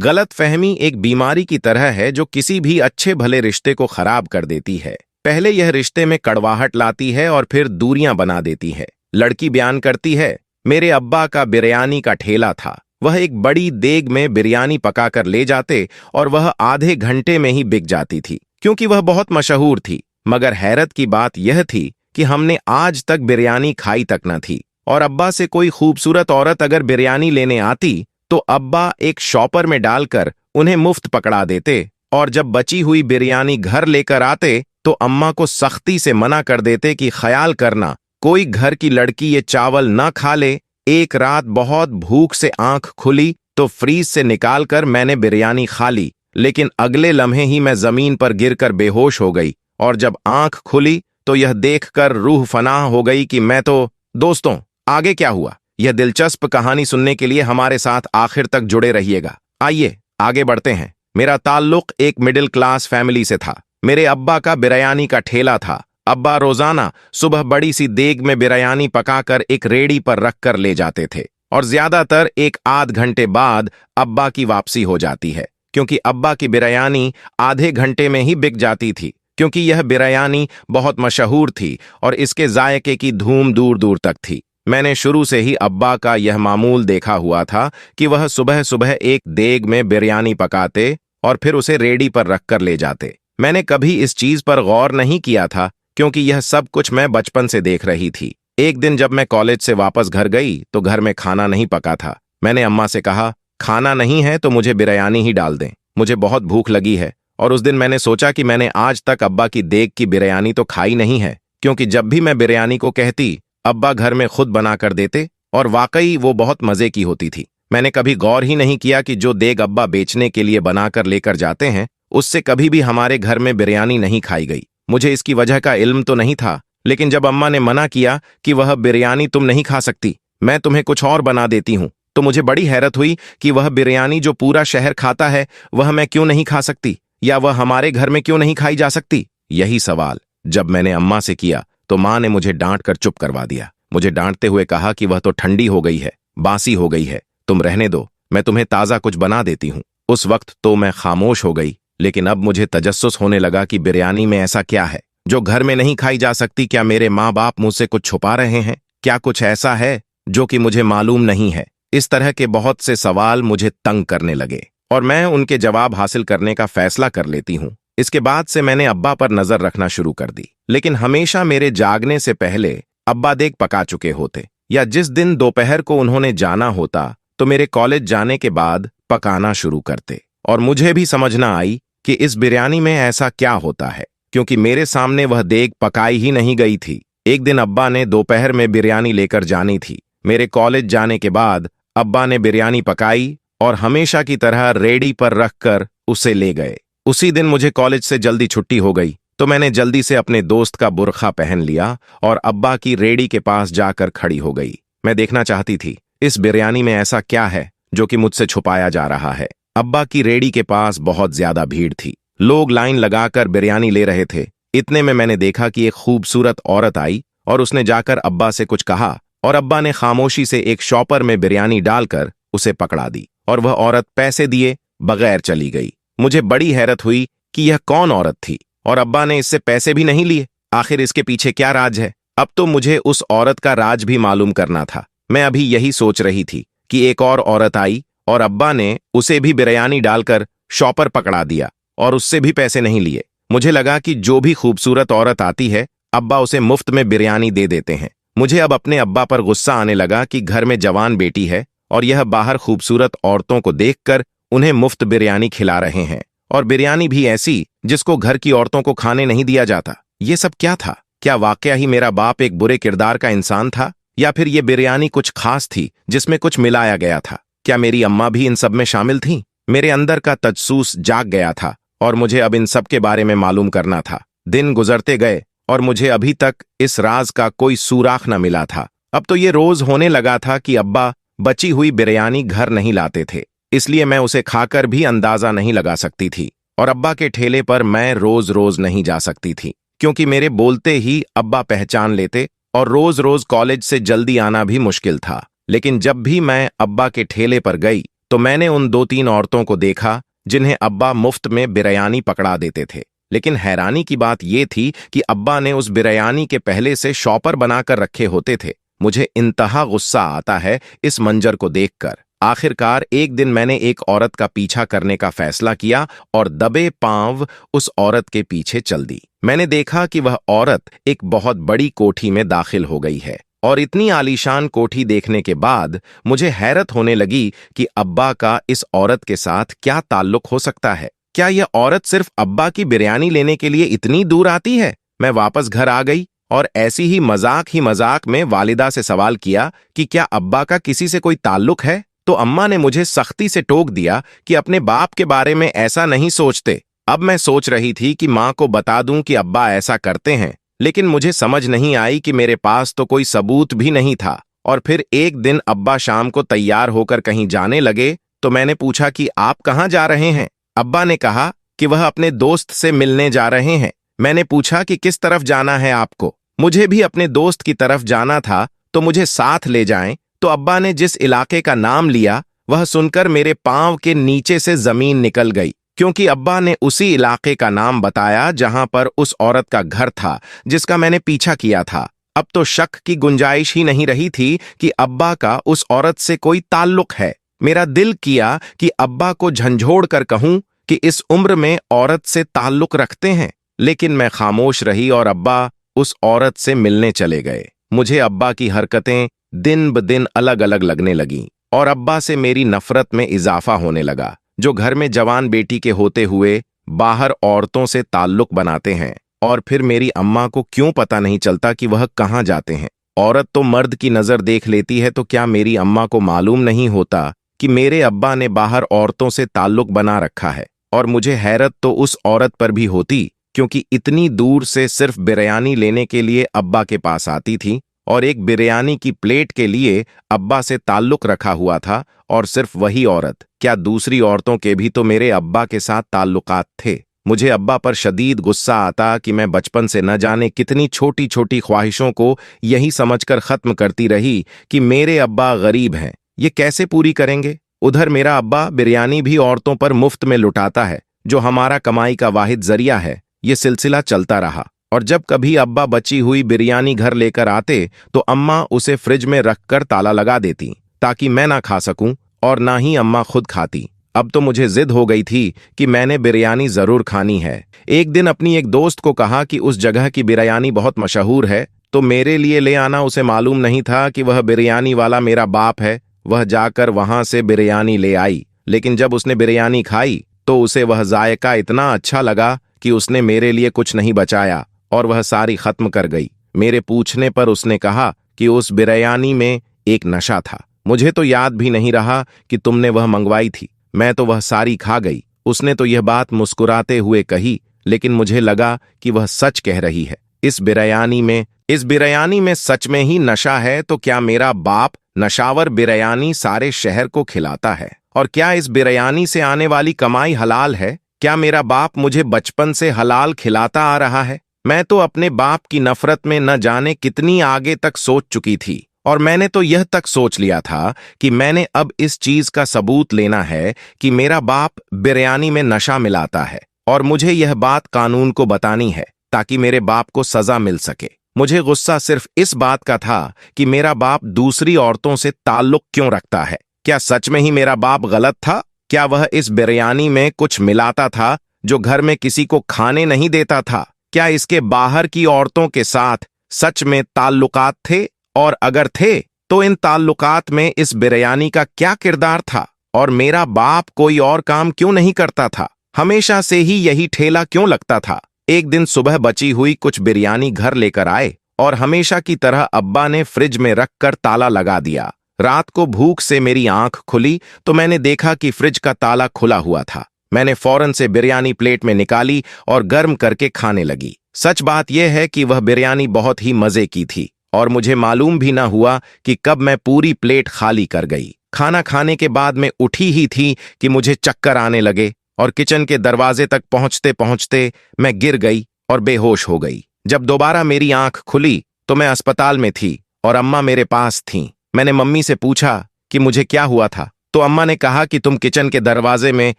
गलतफहमी एक बीमारी की तरह है जो किसी भी अच्छे भले रिश्ते को खराब कर देती है। पहले यह रिश्ते में कड़वाहट लाती है और फिर दूरियां बना देती है। लड़की बयान करती है, मेरे अब्बा का बिरयानी का ठेला था। वह एक बड़ी देग में बिरयानी पकाकर ले जाते और वह आधे घंटे में ही बिक जाती थी, क्योंकि वह बहुत मशहूर थी। मगर हैरत की बात यह थी कि हमने आज तक बिरयानी खाई तक न थी। और अब्बा से कोई खूबसूरत औरत अगर बिरयानी लेने आती तो अब्बा एक शॉपर में डालकर उन्हें मुफ्त पकड़ा देते, और जब बची हुई बिरयानी घर लेकर आते तो अम्मा को सख्ती से मना कर देते कि ख्याल करना कोई घर की लड़की ये चावल न खा ले। एक रात बहुत भूख से आंख खुली तो फ्रीज से निकालकर मैंने बिरयानी खा ली, लेकिन अगले लम्हे ही मैं जमीन पर गिरकर बेहोश हो गई। और जब आंख खुली तो यह देखकर रूह फनाह हो गई कि मैं तो। दोस्तों, आगे क्या हुआ, यह दिलचस्प कहानी सुनने के लिए हमारे साथ आखिर तक जुड़े रहिएगा। आइए आगे बढ़ते हैं। मेरा ताल्लुक एक मिडिल क्लास फैमिली से था। मेरे अब्बा का बिरयानी का ठेला था। अब्बा रोजाना सुबह बड़ी सी देग में बिरयानी पकाकर एक रेडी पर रखकर ले जाते थे, और ज्यादातर एक आध घंटे बाद अब्बा की वापसी हो जाती है, क्योंकि अब्बा की बिरयानी आधे घंटे में ही बिक जाती थी, क्योंकि यह बिरयानी बहुत मशहूर थी और इसके जायके की धूम दूर दूर तक थी। मैंने शुरू से ही अब्बा का यह मामूल देखा हुआ था कि वह सुबह सुबह एक देग में बिरयानी पकाते और फिर उसे रेडी पर रखकर ले जाते। मैंने कभी इस चीज पर गौर नहीं किया था, क्योंकि यह सब कुछ मैं बचपन से देख रही थी। एक दिन जब मैं कॉलेज से वापस घर गई तो घर में खाना नहीं पका था। मैंने अम्मा से कहा, खाना नहीं है तो मुझे बिरयानी ही डाल दें, मुझे बहुत भूख लगी है। और उस दिन मैंने सोचा कि मैंने आज तक अब्बा की देग की बिरयानी तो खाई नहीं है, क्योंकि जब भी मैं बिरयानी को कहती अब्बा घर में खुद बना कर देते, और वाकई वो बहुत मजे की होती थी। मैंने कभी गौर ही नहीं किया कि जो देग अब्बा बेचने के लिए बनाकर लेकर जाते हैं उससे कभी भी हमारे घर में बिरयानी नहीं खाई गई। मुझे इसकी वजह का इल्म तो नहीं था, लेकिन जब अम्मा ने मना किया कि वह बिरयानी तुम नहीं खा सकती, मैं तुम्हें कुछ और बना देती हूं, तो मुझे बड़ी हैरत हुई कि वह बिरयानी जो पूरा शहर खाता है वह मैं क्यों नहीं खा सकती, या वह हमारे घर में क्यों नहीं खाई जा सकती। यही सवाल जब मैंने अम्मा से किया तो माँ ने मुझे डांट कर चुप करवा दिया। मुझे डांटते हुए कहा कि वह तो ठंडी हो गई है, बासी हो गई है, तुम रहने दो, मैं तुम्हें ताज़ा कुछ बना देती हूँ। उस वक्त तो मैं खामोश हो गई, लेकिन अब मुझे तजस्सुस होने लगा कि बिरयानी में ऐसा क्या है जो घर में नहीं खाई जा सकती। क्या मेरे माँ बाप मुझसे कुछ छुपा रहे हैं? क्या कुछ ऐसा है जो कि मुझे मालूम नहीं है? इस तरह के बहुत से सवाल मुझे तंग करने लगे और मैं उनके जवाब हासिल करने का फैसला कर लेती हूँ। इसके बाद से मैंने अब्बा पर नजर रखना शुरू कर दी, लेकिन हमेशा मेरे जागने से पहले अब्बा देग पका चुके होते, या जिस दिन दोपहर को उन्होंने जाना होता तो मेरे कॉलेज जाने के बाद पकाना शुरू करते। और मुझे भी समझना आई कि इस बिरयानी में ऐसा क्या होता है, क्योंकि मेरे सामने वह देग पकाई ही नहीं गई थी। एक दिन अब्बा ने दोपहर में बिरयानी लेकर जानी थी। मेरे कॉलेज जाने के बाद अब्बा ने बिरयानी पकाई और हमेशा की तरह रेडी पर रखकर उसे ले गए। उसी दिन मुझे कॉलेज से जल्दी छुट्टी हो गई, तो मैंने जल्दी से अपने दोस्त का बुर्खा पहन लिया और अब्बा की रेडी के पास जाकर खड़ी हो गई। मैं देखना चाहती थी इस बिरयानी में ऐसा क्या है जो कि मुझसे छुपाया जा रहा है। अब्बा की रेडी के पास बहुत ज्यादा भीड़ थी, लोग लाइन लगाकर बिरयानी ले रहे थे। इतने में मैंने देखा कि एक खूबसूरत औरत आई और उसने जाकर अब्बा से कुछ कहा, और अब्बा ने खामोशी से एक शॉपर में बिरयानी डालकर उसे पकड़ा दी, और वह औरत पैसे दिए बगैर चली गई। मुझे बड़ी हैरत हुई कि यह कौन औरत थी, और अब्बा ने इससे पैसे भी नहीं लिए। आखिर इसके पीछे क्या राज है? अब तो मुझे उस औरत का राज भी मालूम करना था। मैं अभी यही सोच रही थी कि एक और औरत आई और अब्बा ने उसे भी बिरयानी डालकर शॉपर पकड़ा दिया और उससे भी पैसे नहीं लिए। मुझे लगा कि जो भी खूबसूरत औरत आती है अब्बा उसे मुफ्त में बिरयानी दे देते हैं। मुझे अब अपने अब्बा पर गुस्सा आने लगा कि घर में जवान बेटी है और यह बाहर खूबसूरत औरतों को देखकर उन्हें मुफ्त बिरयानी खिला रहे हैं, और बिरयानी भी ऐसी जिसको घर की औरतों को खाने नहीं दिया जाता। ये सब क्या था? क्या वाकया ही मेरा बाप एक बुरे किरदार का इंसान था, या फिर ये बिरयानी कुछ खास थी जिसमें कुछ मिलाया गया था? क्या मेरी अम्मा भी इन सब में शामिल थीं? मेरे अंदर का तजसूस जाग गया था और मुझे अब इन सब के बारे में मालूम करना था। दिन गुजरते गए और मुझे अभी तक इस राज का कोई सुराख न मिला था। अब तो ये रोज होने लगा था कि अब्बा बची हुई बिरयानी घर नहीं लाते थे, इसलिए मैं उसे खाकर भी अंदाजा नहीं लगा सकती थी, और अब्बा के ठेले पर मैं रोज रोज नहीं जा सकती थी, क्योंकि मेरे बोलते ही अब्बा पहचान लेते और रोज रोज कॉलेज से जल्दी आना भी मुश्किल था। लेकिन जब भी मैं अब्बा के ठेले पर गई तो मैंने उन 2-3 औरतों को देखा जिन्हें अब्बा मुफ्त में बिरयानी पकड़ा देते थे। लेकिन हैरानी की बात यह थी कि अब्बा ने उस बिरयानी के पहले से शॉपर बनाकर रखे होते थे। मुझे इंतहा गुस्सा आता है इस मंजर को देखकर। आखिरकार एक दिन मैंने एक औरत का पीछा करने का फैसला किया और दबे पांव उस औरत के पीछे चल दी। मैंने देखा कि वह औरत एक बहुत बड़ी कोठी में दाखिल हो गई है और इतनी आलीशान कोठी देखने के बाद मुझे हैरत होने लगी कि अब्बा का इस औरत के साथ क्या ताल्लुक हो सकता है। क्या यह औरत सिर्फ अब्बा की बिरयानी लेने के लिए इतनी दूर आती है? मैं वापस घर आ गई और ऐसी ही मजाक में वालिदा से सवाल किया कि क्या अब्बा का किसी से कोई ताल्लुक है? तो अम्मा ने मुझे सख्ती से टोक दिया कि अपने बाप के बारे में ऐसा नहीं सोचते। अब मैं सोच रही थी कि माँ को बता दूं कि अब्बा ऐसा करते हैं, लेकिन मुझे समझ नहीं आई कि मेरे पास तो कोई सबूत भी नहीं था। और फिर एक दिन अब्बा शाम को तैयार होकर कहीं जाने लगे तो मैंने पूछा कि आप कहाँ जा रहे हैं? अब्बा ने कहा कि वह अपने दोस्त से मिलने जा रहे हैं। मैंने पूछा कि किस तरफ जाना है आपको? मुझे भी अपने दोस्त की तरफ जाना था, तो मुझे साथ ले जाएं। तो अब्बा ने जिस इलाके का नाम लिया वह सुनकर मेरे पांव के नीचे से जमीन निकल गई, क्योंकि अब्बा ने उसी इलाके का नाम बताया जहां पर उस औरत का घर था जिसका मैंने पीछा किया था। अब तो शक की गुंजाइश ही नहीं रही थी कि अब्बा का उस औरत से कोई ताल्लुक है। मेरा दिल किया कि अब्बा को झंझोड़ कर कहूं कि इस उम्र में औरत से ताल्लुक रखते हैं, लेकिन मैं खामोश रही और अब्बा उस औरत से मिलने चले गए। मुझे अब्बा की हरकतें दिन ब दिन अलग अलग लगने लगीं और अब्बा से मेरी नफरत में इजाफा होने लगा, जो घर में जवान बेटी के होते हुए बाहर औरतों से ताल्लुक बनाते हैं। और फिर मेरी अम्मा को क्यों पता नहीं चलता कि वह कहाँ जाते हैं? औरत तो मर्द की नजर देख लेती है, तो क्या मेरी अम्मा को मालूम नहीं होता कि मेरे अब्बा ने बाहर औरतों से ताल्लुक बना रखा है? और मुझे हैरत तो उस औरत पर भी होती, क्योंकि इतनी दूर से सिर्फ बिरयानी लेने के लिए अब्बा के पास आती थी और एक बिरयानी की प्लेट के लिए अब्बा से ताल्लुक रखा हुआ था। और सिर्फ वही औरत, क्या दूसरी औरतों के भी तो मेरे अब्बा के साथ ताल्लुकात थे? मुझे अब्बा पर शदीद गुस्सा आता कि मैं बचपन से न जाने कितनी छोटी छोटी ख्वाहिशों को यही समझकर खत्म करती रही कि मेरे अब्बा गरीब हैं, ये कैसे पूरी करेंगे। उधर मेरा अब्बा बिरयानी भी औरतों पर मुफ्त में लुटाता है, जो हमारा कमाई का वाहिद जरिया है। ये सिलसिला चलता रहा और जब कभी अब्बा बची हुई बिरयानी घर लेकर आते तो अम्मा उसे फ्रिज में रखकर ताला लगा देती, ताकि मैं ना खा सकूं और ना ही अम्मा खुद खाती। अब तो मुझे जिद हो गई थी कि मैंने बिरयानी जरूर खानी है। एक दिन अपनी एक दोस्त को कहा कि उस जगह की बिरयानी बहुत मशहूर है, तो मेरे लिए ले आना। उसे मालूम नहीं था कि वह बिरयानी वाला मेरा बाप है। वह जाकर वहां से बिरयानी ले आई, लेकिन जब उसने बिरयानी खाई तो उसे वह जायका इतना अच्छा लगा कि उसने मेरे लिए कुछ नहीं बचाया और वह सारी खत्म कर गई। मेरे पूछने पर उसने कहा कि उस बिरयानी में एक नशा था। मुझे तो याद भी नहीं रहा कि तुमने वह मंगवाई थी, मैं तो वह सारी खा गई। उसने तो यह बात मुस्कुराते हुए कही, लेकिन मुझे लगा कि वह सच कह रही है। इस बिरयानी में सच में ही नशा है। तो क्या मेरा बाप नशावर बिरयानी सारे शहर को खिलाता है? और क्या इस बिरयानी से आने वाली कमाई हलाल है? क्या मेरा बाप मुझे बचपन से हलाल खिलाता आ रहा है? मैं तो अपने बाप की नफरत में न जाने कितनी आगे तक सोच चुकी थी, और मैंने तो यह तक सोच लिया था कि मैंने अब इस चीज का सबूत लेना है कि मेरा बाप बिरयानी में नशा मिलाता है, और मुझे यह बात कानून को बतानी है ताकि मेरे बाप को सजा मिल सके। मुझे गुस्सा सिर्फ इस बात का था कि मेरा बाप दूसरी औरतों से ताल्लुक क्यों रखता है। क्या सच में ही मेरा बाप गलत था? क्या वह इस बिरयानी में कुछ मिलाता था जो घर में किसी को खाने नहीं देता था? क्या इसके बाहर की औरतों के साथ सच में ताल्लुकात थे? और अगर थे तो इन ताल्लुकात में इस बिरयानी का क्या किरदार था? और मेरा बाप कोई और काम क्यों नहीं करता था? हमेशा से ही यही ठेला क्यों लगता था? एक दिन सुबह बची हुई कुछ बिरयानी घर लेकर आए और हमेशा की तरह अब्बा ने फ्रिज में रखकर ताला लगा दिया। रात को भूख से मेरी आंख खुली तो मैंने देखा कि फ्रिज का ताला खुला हुआ था। मैंने फौरन से बिरयानी प्लेट में निकाली और गर्म करके खाने लगी। सच बात यह है कि वह बिरयानी बहुत ही मजे की थी और मुझे मालूम भी ना हुआ कि कब मैं पूरी प्लेट खाली कर गई। खाना खाने के बाद मैं उठी ही थी कि मुझे चक्कर आने लगे और किचन के दरवाजे तक पहुंचते पहुंचते मैं गिर गई और बेहोश हो गई। जब दोबारा मेरी आंख खुली तो मैं अस्पताल में थी और अम्मा मेरे पास थीं। मैंने मम्मी से पूछा कि मुझे क्या हुआ था। तो अम्मा ने कहा कि तुम किचन के दरवाजे में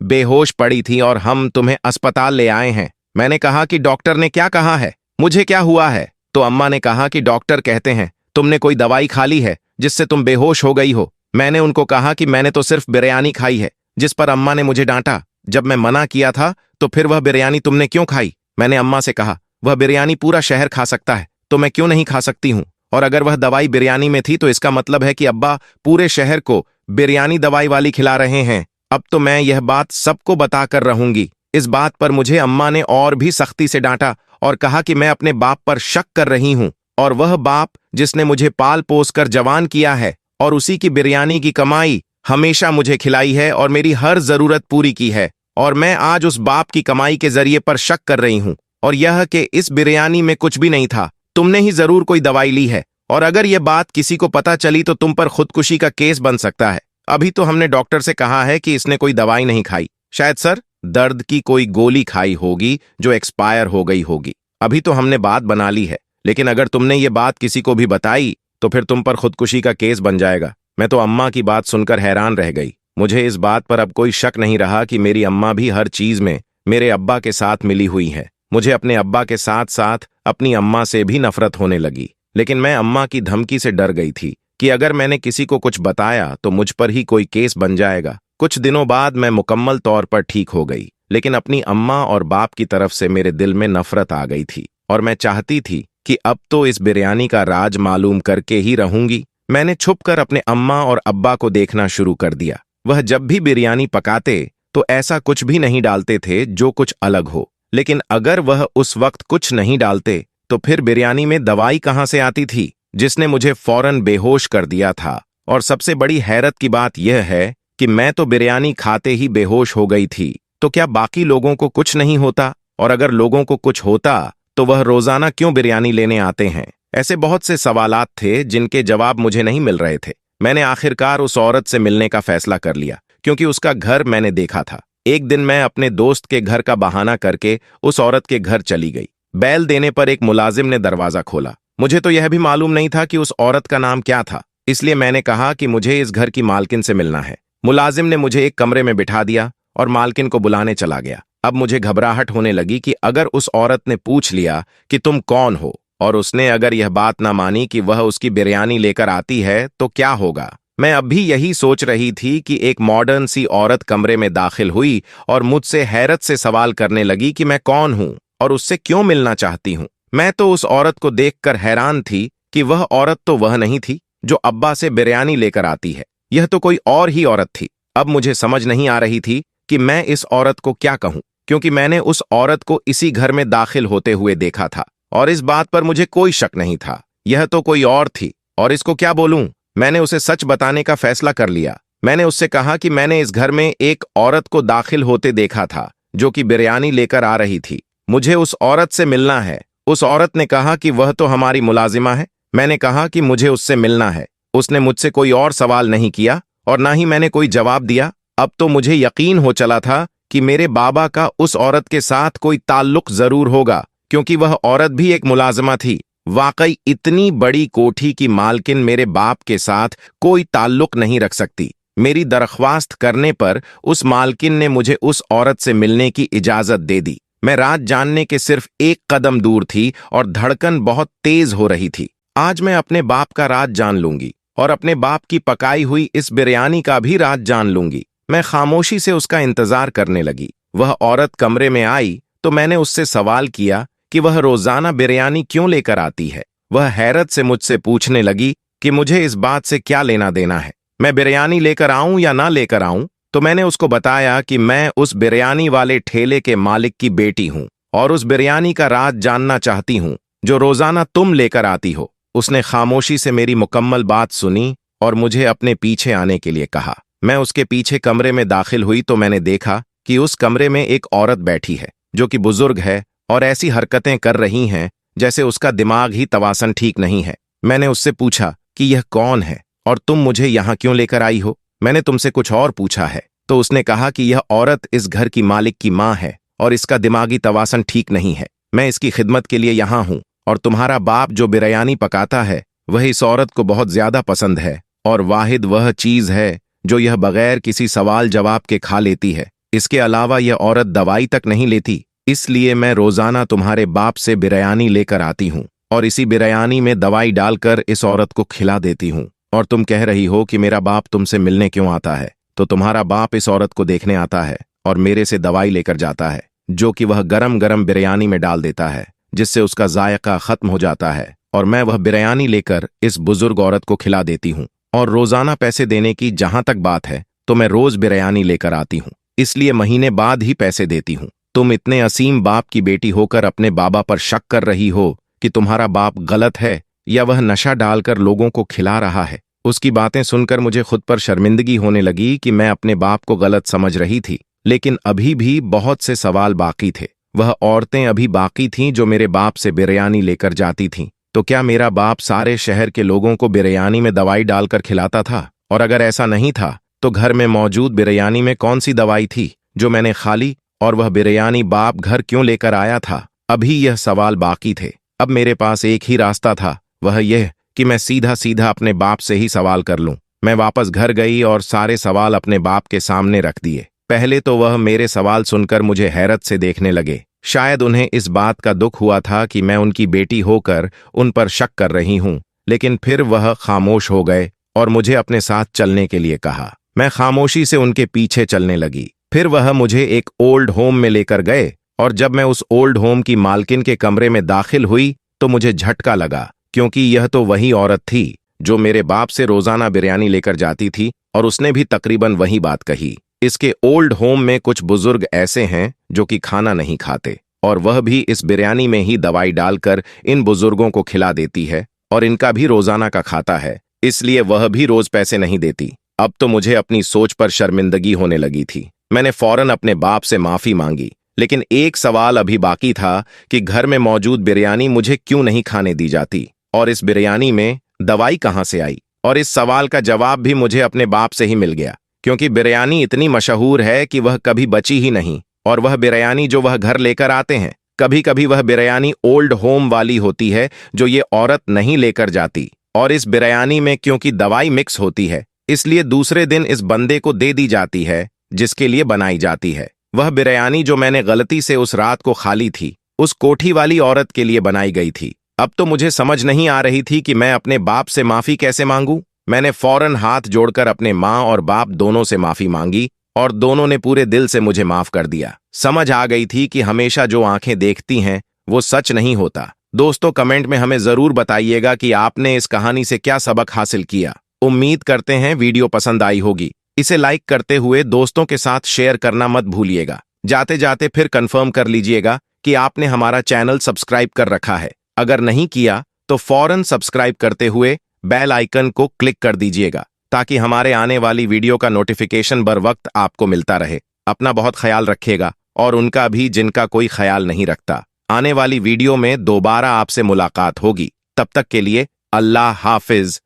बेहोश पड़ी थी और हम तुम्हें अस्पताल ले आए हैं। मैंने कहा कि डॉक्टर ने क्या कहा है, मुझे क्या हुआ है? तो अम्मा ने कहा कि डॉक्टर कहते हैं तुमने कोई दवाई खा ली है जिससे तुम बेहोश हो गई हो। मैंने उनको कहा कि मैंने तो सिर्फ बिरयानी खाई है, जिस पर अम्मा ने मुझे डांटा। जब मैं मना किया था तो फिर वह बिरयानी तुमने क्यों खाई? मैंने अम्मा से कहा वह बिरयानी पूरा शहर खा सकता है तो मैं क्यों नहीं खा सकती हूँ? और अगर वह दवाई बिरयानी में थी तो इसका मतलब है कि अब्बा पूरे शहर को बिरयानी दवाई वाली खिला रहे हैं। अब तो मैं यह बात सबको बताकर रहूंगी। इस बात पर मुझे अम्मा ने और भी सख्ती से डांटा और कहा कि मैं अपने बाप पर शक कर रही हूँ, और वह बाप जिसने मुझे पाल पोस कर जवान किया है और उसी की बिरयानी की कमाई हमेशा मुझे खिलाई है और मेरी हर जरूरत पूरी की है, और मैं आज उस बाप की कमाई के जरिए पर शक कर रही हूँ, और यह कि इस बिरयानी में कुछ भी नहीं था, तुमने ही जरूर कोई दवाई ली है, और अगर यह बात किसी को पता चली तो तुम पर खुदकुशी का केस बन सकता है। अभी तो हमने डॉक्टर से कहा है कि इसने कोई दवाई नहीं खाई, शायद सर दर्द की कोई गोली खाई होगी जो एक्सपायर हो गई होगी। अभी तो हमने बात बना ली है, लेकिन अगर तुमने ये बात किसी को भी बताई तो फिर तुम पर खुदकुशी का केस बन जाएगा। मैं तो अम्मा की बात सुनकर हैरान रह गई। मुझे इस बात पर अब कोई शक नहीं रहा कि मेरी अम्मा भी हर चीज में मेरे अब्बा के साथ मिली हुई है। मुझे अपने अब्बा के साथ साथ अपनी अम्मा से भी नफरत होने लगी, लेकिन मैं अम्मा की धमकी से डर गई थी कि अगर मैंने किसी को कुछ बताया तो मुझ पर ही कोई केस बन जाएगा। कुछ दिनों बाद मैं मुकम्मल तौर पर ठीक हो गई, लेकिन अपनी अम्मा और बाप की तरफ से मेरे दिल में नफरत आ गई थी और मैं चाहती थी कि अब तो इस बिरयानी का राज मालूम करके ही रहूंगी। मैंने छुपकर अपने अम्मा और अब्बा को देखना शुरू कर दिया। वह जब भी बिरयानी पकाते तो ऐसा कुछ भी नहीं डालते थे जो कुछ अलग हो, लेकिन अगर वह उस वक्त कुछ नहीं डालते तो फिर बिरयानी में दवाई कहां से आती थी जिसने मुझे फौरन बेहोश कर दिया था। और सबसे बड़ी हैरत की बात यह है कि मैं तो बिरयानी खाते ही बेहोश हो गई थी, तो क्या बाकी लोगों को कुछ नहीं होता? और अगर लोगों को कुछ होता तो वह रोजाना क्यों बिरयानी लेने आते हैं? ऐसे बहुत से सवालात थे जिनके जवाब मुझे नहीं मिल रहे थे। मैंने आखिरकार उस औरत से मिलने का फैसला कर लिया, क्योंकि उसका घर मैंने देखा था। एक दिन मैं अपने दोस्त के घर का बहाना करके उस औरत के घर चली गई। बैल देने पर एक मुलाजिम ने दरवाजा खोला। मुझे तो यह भी मालूम नहीं था कि उस औरत का नाम क्या था, इसलिए मैंने कहा कि मुझे इस घर की मालकिन से मिलना है। मुलाजिम ने मुझे एक कमरे में बिठा दिया और मालकिन को बुलाने चला गया। अब मुझे घबराहट होने लगी कि अगर उस औरत ने पूछ लिया कि तुम कौन हो, और उसने अगर यह बात ना मानी कि वह उसकी बिरयानी लेकर आती है तो क्या होगा। मैं अब भी यही सोच रही थी कि एक मॉडर्न सी औरत कमरे में दाखिल हुई और मुझसे हैरत से सवाल करने लगी कि मैं कौन हूं और उससे क्यों मिलना चाहती हूं। मैं तो उस औरत को देखकर हैरान थी कि वह औरत तो वह नहीं थी जो अब्बा से बिरयानी लेकर आती है, यह तो कोई और ही औरत थी। अब मुझे समझ नहीं आ रही थी कि मैं इस औरत को क्या कहूं, क्योंकि मैंने उस औरत को इसी घर में दाखिल होते हुए देखा था और इस बात पर मुझे कोई शक नहीं था। यह तो कोई और थी, और इसको क्या बोलूं। मैंने उसे सच बताने का फैसला कर लिया। मैंने उससे कहा कि मैंने इस घर में एक औरत को दाखिल होते देखा था जो कि बिरयानी लेकर आ रही थी। मुझे उस औरत से मिलना है। उस औरत ने कहा कि वह तो हमारी मुलाजिमा है। मैंने कहा कि मुझे उससे मिलना है। उसने मुझसे कोई और सवाल नहीं किया और ना ही मैंने कोई जवाब दिया। अब तो मुझे यकीन हो चला था कि मेरे बाबा का उस औरत के साथ कोई ताल्लुक जरूर होगा, क्योंकि वह औरत भी एक मुलाजिमा थी। वाकई इतनी बड़ी कोठी की मालकिन मेरे बाप के साथ कोई ताल्लुक नहीं रख सकती। मेरी दरख्वास्त करने पर उस मालकिन ने मुझे उस औरत से मिलने की इजाजत दे दी। मैं राज जानने के सिर्फ एक कदम दूर थी और धड़कन बहुत तेज हो रही थी। आज मैं अपने बाप का राज जान लूंगी और अपने बाप की पकाई हुई इस बिरयानी का भी राज जान लूंगी। मैं खामोशी से उसका इंतजार करने लगी। वह औरत कमरे में आई तो मैंने उससे सवाल किया कि वह रोजाना बिरयानी क्यों लेकर आती है। वह हैरत से मुझसे पूछने लगी कि मुझे इस बात से क्या लेना देना है, मैं बिरयानी लेकर आऊं या ना लेकर आऊं। तो मैंने उसको बताया कि मैं उस बिरयानी वाले ठेले के मालिक की बेटी हूं और उस बिरयानी का राज जानना चाहती हूं जो रोजाना तुम लेकर आती हो। उसने खामोशी से मेरी मुकम्मल बात सुनी और मुझे अपने पीछे आने के लिए कहा। मैं उसके पीछे कमरे में दाखिल हुई तो मैंने देखा कि उस कमरे में एक औरत बैठी है जो कि बुजुर्ग है और ऐसी हरकतें कर रही हैं जैसे उसका दिमाग ही तवासन ठीक नहीं है। मैंने उससे पूछा कि यह कौन है और तुम मुझे यहाँ क्यों लेकर आई हो, मैंने तुमसे कुछ और पूछा है। तो उसने कहा कि यह औरत इस घर की मालिक की माँ है और इसका दिमागी तवासन ठीक नहीं है। मैं इसकी खिदमत के लिए यहाँ हूँ और तुम्हारा बाप जो बिरयानी पकाता है वह इस औरत को बहुत ज्यादा पसंद है और वाहिद वह चीज है जो यह बगैर किसी सवाल जवाब के खा लेती है। इसके अलावा यह औरत दवाई तक नहीं लेती, इसलिए मैं रोजाना तुम्हारे बाप से बिरयानी लेकर आती हूँ और इसी बिरयानी में दवाई डालकर इस औरत को खिला देती हूँ। और तुम कह रही हो कि मेरा बाप तुमसे मिलने क्यों आता है, तो तुम्हारा बाप इस औरत को देखने आता है और मेरे से दवाई लेकर जाता है, जो कि वह गरम गरम बिरयानी में डाल देता है, जिससे उसका जायका खत्म हो जाता है और मैं वह बिरयानी लेकर इस बुजुर्ग औरत को खिला देती हूँ। और रोजाना पैसे देने की जहां तक बात है तो मैं रोज बिरयानी लेकर आती हूँ, इसलिए महीने बाद ही पैसे देती हूँ। तुम इतने असीम बाप की बेटी होकर अपने बाबा पर शक कर रही हो कि तुम्हारा बाप गलत है या वह नशा डालकर लोगों को खिला रहा है। उसकी बातें सुनकर मुझे खुद पर शर्मिंदगी होने लगी कि मैं अपने बाप को गलत समझ रही थी, लेकिन अभी भी बहुत से सवाल बाकी थे। वह औरतें अभी बाकी थीं जो मेरे बाप से बिरयानी लेकर जाती थीं। तो क्या मेरा बाप सारे शहर के लोगों को बिरयानी में दवाई डालकर खिलाता था? और अगर ऐसा नहीं था तो घर में मौजूद बिरयानी में कौन सी दवाई थी जो मैंने खा ली, और वह बिरयानी बाप घर क्यों लेकर आया था? अभी यह सवाल बाकी थे। अब मेरे पास एक ही रास्ता था, वह यह कि मैं सीधा सीधा अपने बाप से ही सवाल कर लूं। मैं वापस घर गई और सारे सवाल अपने बाप के सामने रख दिए। पहले तो वह मेरे सवाल सुनकर मुझे हैरत से देखने लगे। शायद उन्हें इस बात का दुख हुआ था कि मैं उनकी बेटी होकर उन पर शक कर रही हूं, लेकिन फिर वह खामोश हो गए और मुझे अपने साथ चलने के लिए कहा। मैं खामोशी से उनके पीछे चलने लगी। फिर वह मुझे एक ओल्ड होम में लेकर गए और जब मैं उस ओल्ड होम की मालकिन के कमरे में दाखिल हुई तो मुझे झटका लगा, क्योंकि यह तो वही औरत थी जो मेरे बाप से रोजाना बिरयानी लेकर जाती थी और उसने भी तकरीबन वही बात कही। इसके ओल्ड होम में कुछ बुजुर्ग ऐसे हैं जो कि खाना नहीं खाते और वह भी इस बिरयानी में ही दवाई डालकर इन बुजुर्गों को खिला देती है और इनका भी रोजाना का खाता है, इसलिए वह भी रोज पैसे नहीं देती। अब तो मुझे अपनी सोच पर शर्मिंदगी होने लगी थी। मैंने फौरन अपने बाप से माफी मांगी, लेकिन एक सवाल अभी बाकी था कि घर में मौजूद बिरयानी मुझे क्यों नहीं खाने दी जाती और इस बिरयानी में दवाई कहां से आई। और इस सवाल का जवाब भी मुझे अपने बाप से ही मिल गया, क्योंकि बिरयानी इतनी मशहूर है कि वह कभी बची ही नहीं। और वह बिरयानी जो वह घर लेकर आते हैं, कभी कभी वह बिरयानी ओल्ड होम वाली होती है जो ये औरत नहीं लेकर जाती। और इस बिरयानी में क्योंकि दवाई मिक्स होती है, इसलिए दूसरे दिन इस बंदे को दे दी जाती है जिसके लिए बनाई जाती है। वह बिरयानी जो मैंने गलती से उस रात को खा ली थी, उस कोठी वाली औरत के लिए बनाई गई थी। अब तो मुझे समझ नहीं आ रही थी कि मैं अपने बाप से माफी कैसे मांगूं। मैंने फौरन हाथ जोड़कर अपने माँ और बाप दोनों से माफी मांगी और दोनों ने पूरे दिल से मुझे माफ कर दिया। समझ आ गई थी कि हमेशा जो आंखें देखती हैं वो सच नहीं होता। दोस्तों, कमेंट में हमें जरूर बताइएगा कि आपने इस कहानी से क्या सबक हासिल किया। उम्मीद करते हैं वीडियो पसंद आई होगी। इसे लाइक करते हुए दोस्तों के साथ शेयर करना मत भूलिएगा। जाते जाते फिर कंफर्म कर लीजिएगा कि आपने हमारा चैनल सब्सक्राइब कर रखा है। अगर नहीं किया तो फौरन सब्सक्राइब करते हुए बेल आइकन को क्लिक कर दीजिएगा, ताकि हमारे आने वाली वीडियो का नोटिफिकेशन बर वक्त आपको मिलता रहे। अपना बहुत ख्याल रखिएगा और उनका भी जिनका कोई ख्याल नहीं रखता। आने वाली वीडियो में दोबारा आपसे मुलाकात होगी। तब तक के लिए अल्लाह हाफिज।